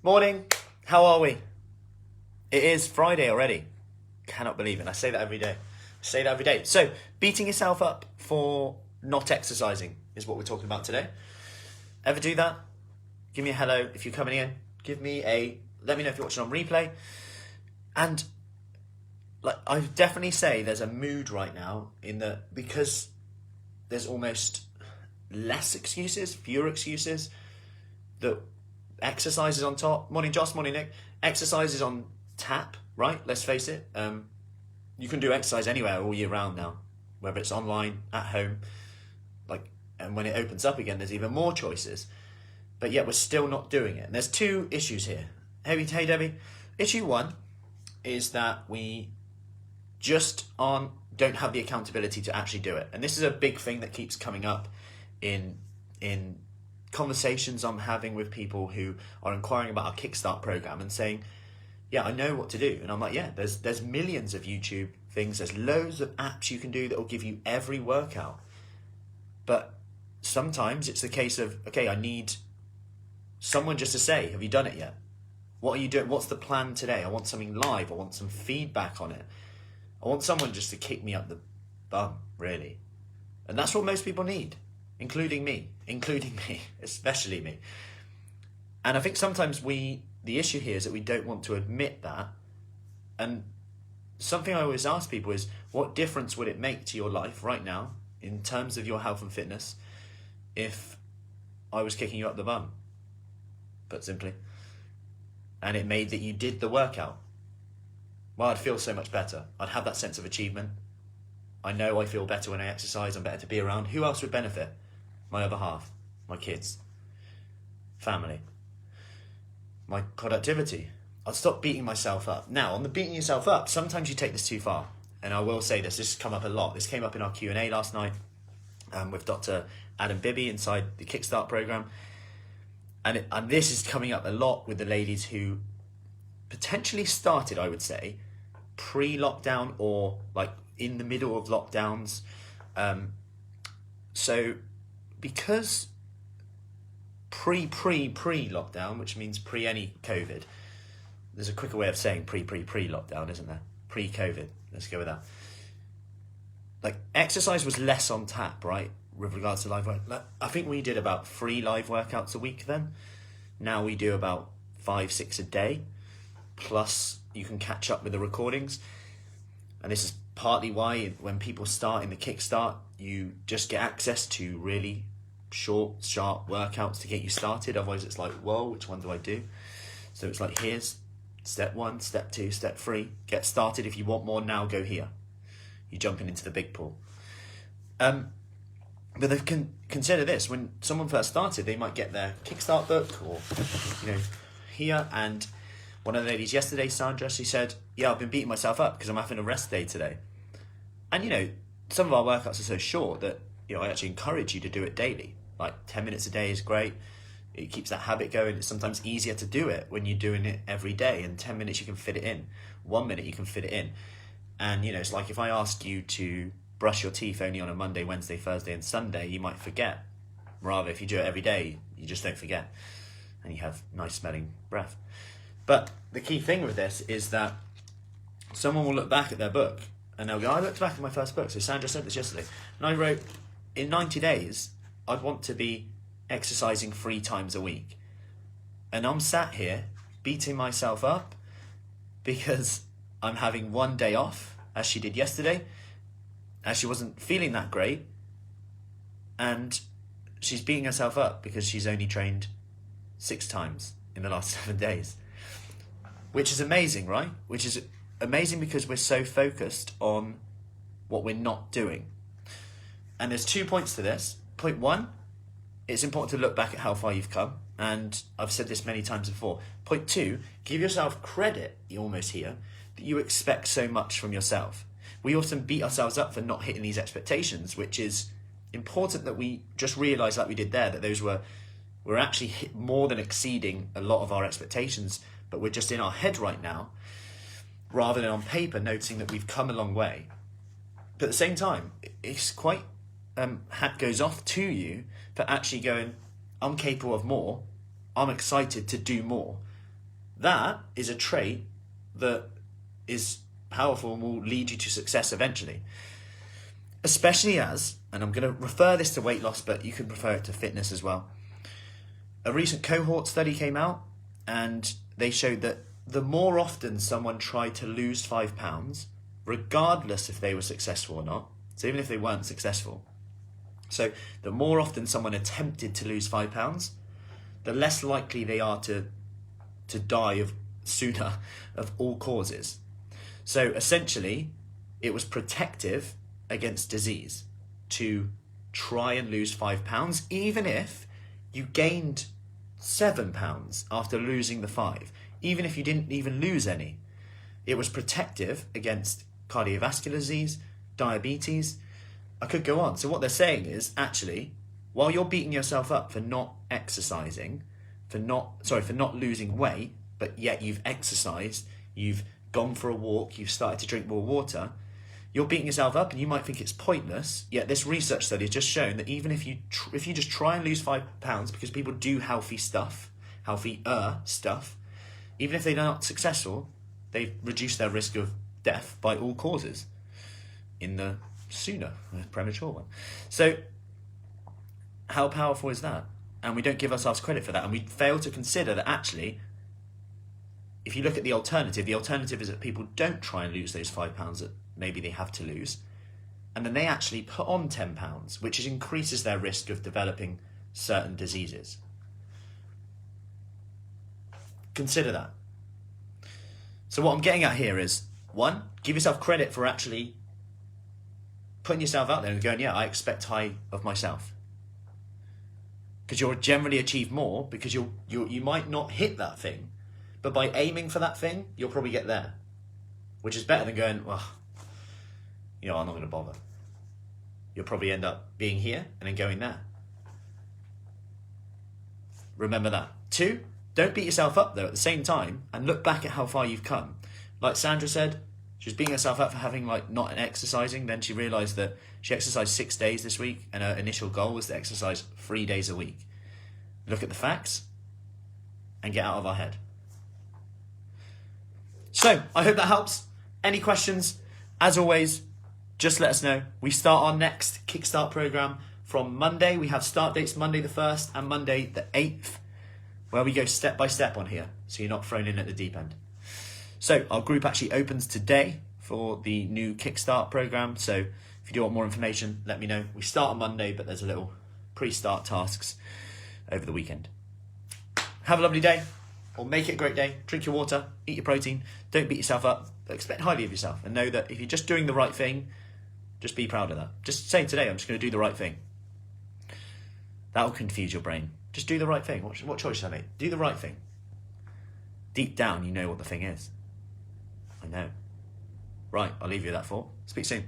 Morning. How are we? It is Friday already. Cannot believe it. I say that every day. So, beating yourself up for not exercising is what we're talking about today. Ever do that? Give me a hello if you're coming in. Let me know if you're watching on replay. And I definitely say there's a mood right now because there's almost less excuses, fewer excuses, that exercise is on top. Morning Joss, morning Nick. Exercise is on tap, right? Let's face it. You can do exercise anywhere all year round now, whether it's online, at home, and when it opens up again, there's even more choices. But yet we're still not doing it. And there's two issues here. Hey Debbie. Issue one is that we just don't have the accountability to actually do it. And this is a big thing that keeps coming up in conversations I'm having with people who are inquiring about our Kickstart program and saying, yeah, I know what to do. And I'm like, yeah, there's millions of YouTube things. There's loads of apps you can do that will give you every workout. But sometimes it's the case of, okay, I need someone just to say, have you done it yet? What are you doing? What's the plan today? I want something live. I want some feedback on it. I want someone just to kick me up the bum, really. And that's what most people need, including me, especially me. And I think sometimes the issue here is that we don't want to admit that. And something I always ask people is, what difference would it make to your life right now in terms of your health and fitness if I was kicking you up the bum, put simply, and it made that you did the workout? Well, I'd feel so much better. I'd have that sense of achievement. I know I feel better when I exercise. I'm better to be around. Who else would benefit? My other half, my kids, family, my productivity. I'd stop beating myself up. Now, on the beating yourself up, sometimes you take this too far. And I will say this has come up a lot. This came up in our Q&A last night with Dr. Adam Bibby inside the Kickstart program. And this is coming up a lot with the ladies who potentially started, I would say, pre-lockdown or in the middle of lockdowns. So because pre-lockdown, which means pre any COVID, there's a quicker way of saying pre-lockdown, isn't there? Pre-COVID, let's go with that. Exercise was less on tap, right? With regards to live work. I think we did about 3 live workouts a week then. Now we do about 5-6 a day. Plus you can catch up with the recordings. And this is partly why when people start in the Kickstart, you just get access to really short, sharp workouts to get you started. Otherwise it's like, whoa, which one do I do? So it's like, here's step 1, step 2, step 3. Get started. If you want more now, go here. You're jumping into the big pool. But they can consider this. When someone first started, they might get their Kickstart book or, here. And one of the ladies yesterday, Sandra, she said, yeah, I've been beating myself up because I'm having a rest day today. And, some of our workouts are so short that, I actually encourage you to do it daily. 10 minutes a day is great. It keeps that habit going. It's sometimes easier to do it when you're doing it every day. And 10 minutes, you can fit it in. 1 minute, you can fit it in. And, it's like if I ask you to brush your teeth only on a Monday, Wednesday, Thursday, and Sunday, you might forget. Rather, if you do it every day, you just don't forget. And you have nice smelling breath. But the key thing with this is that someone will look back at their book and they'll go, I looked back at my first book. So Sandra said this yesterday. And I wrote, in 90 days, I'd want to be exercising 3 times a week. And I'm sat here beating myself up because I'm having 1 day off, as she did yesterday, as she wasn't feeling that great. And she's beating herself up because she's only trained 6 times in the last 7 days. Which is amazing, right? Which is amazing because we're so focused on what we're not doing. And there's 2 points to this. Point 1, it's important to look back at how far you've come. And I've said this many times before. Point 2, give yourself credit, you almost hear, that you expect so much from yourself. We often beat ourselves up for not hitting these expectations, which is important that we just realise, like we did there, that those we're actually more than exceeding a lot of our expectations, but we're just in our head right now, rather than on paper, noticing that we've come a long way. But at the same time, it's quite hat goes off to you for actually going, I'm capable of more, I'm excited to do more, That is a trait that is powerful and will lead you to success eventually. Especially as, and I'm going to refer this to weight loss, but you can refer it to fitness as well. A recent cohort study came out and they showed that the more often someone tried to lose 5 pounds, regardless if they were successful or not, so even if they weren't successful, so the more often someone attempted to lose 5 pounds, the less likely they are to die of sooner of all causes. So essentially, it was protective against disease to try and lose 5 pounds, even if you gained 7 pounds after losing the 5, even if you didn't even lose any. It was protective against cardiovascular disease, diabetes. I could go on. So what they're saying is, actually, while you're beating yourself up for not exercising, for not losing weight, but yet you've exercised, you've gone for a walk, you've started to drink more water, you're beating yourself up and you might think it's pointless. Yet this research study has just shown that even if you just try and lose 5 pounds, because people do healthier stuff, even if they're not successful, they've reduced their risk of death by all causes in the premature one. So how powerful is that? And we don't give ourselves credit for that. And we fail to consider that actually, if you look at the alternative is that people don't try and lose those 5 pounds that maybe they have to lose. And then they actually put on 10 pounds, which increases their risk of developing certain diseases. Consider that. So what I'm getting at here is, 1, give yourself credit for actually putting yourself out there and going, yeah, I expect high of myself. Because you'll generally achieve more, because you might not hit that thing, but by aiming for that thing, you'll probably get there, which is better than going, well, I'm not going to bother. You'll probably end up being here and then going there. Remember that. 2, don't beat yourself up though at the same time and look back at how far you've come. Like Sandra said, she was beating herself up for having not exercising. Then she realised that she exercised 6 days this week and her initial goal was to exercise 3 days a week. Look at the facts and get out of our head. So, I hope that helps. Any questions? As always, just let us know. We start our next Kickstart programme from Monday. We have start dates Monday the 1st and Monday the 8th, where we go step by step on here, so you're not thrown in at the deep end. So, our group actually opens today for the new Kickstart programme. So, if you do want more information, let me know. We start on Monday, but there's a little pre-start tasks over the weekend. Have a lovely day. Or make it a great day. Drink your water, eat your protein, don't beat yourself up, but expect highly of yourself. And know that if you're just doing the right thing, just be proud of that. Just say today, I'm just going to do the right thing. That will confuse your brain. Just do the right thing. What choice should I make? Do the right thing. Deep down, you know what the thing is. I know. Right, I'll leave you with that thought. Speak soon.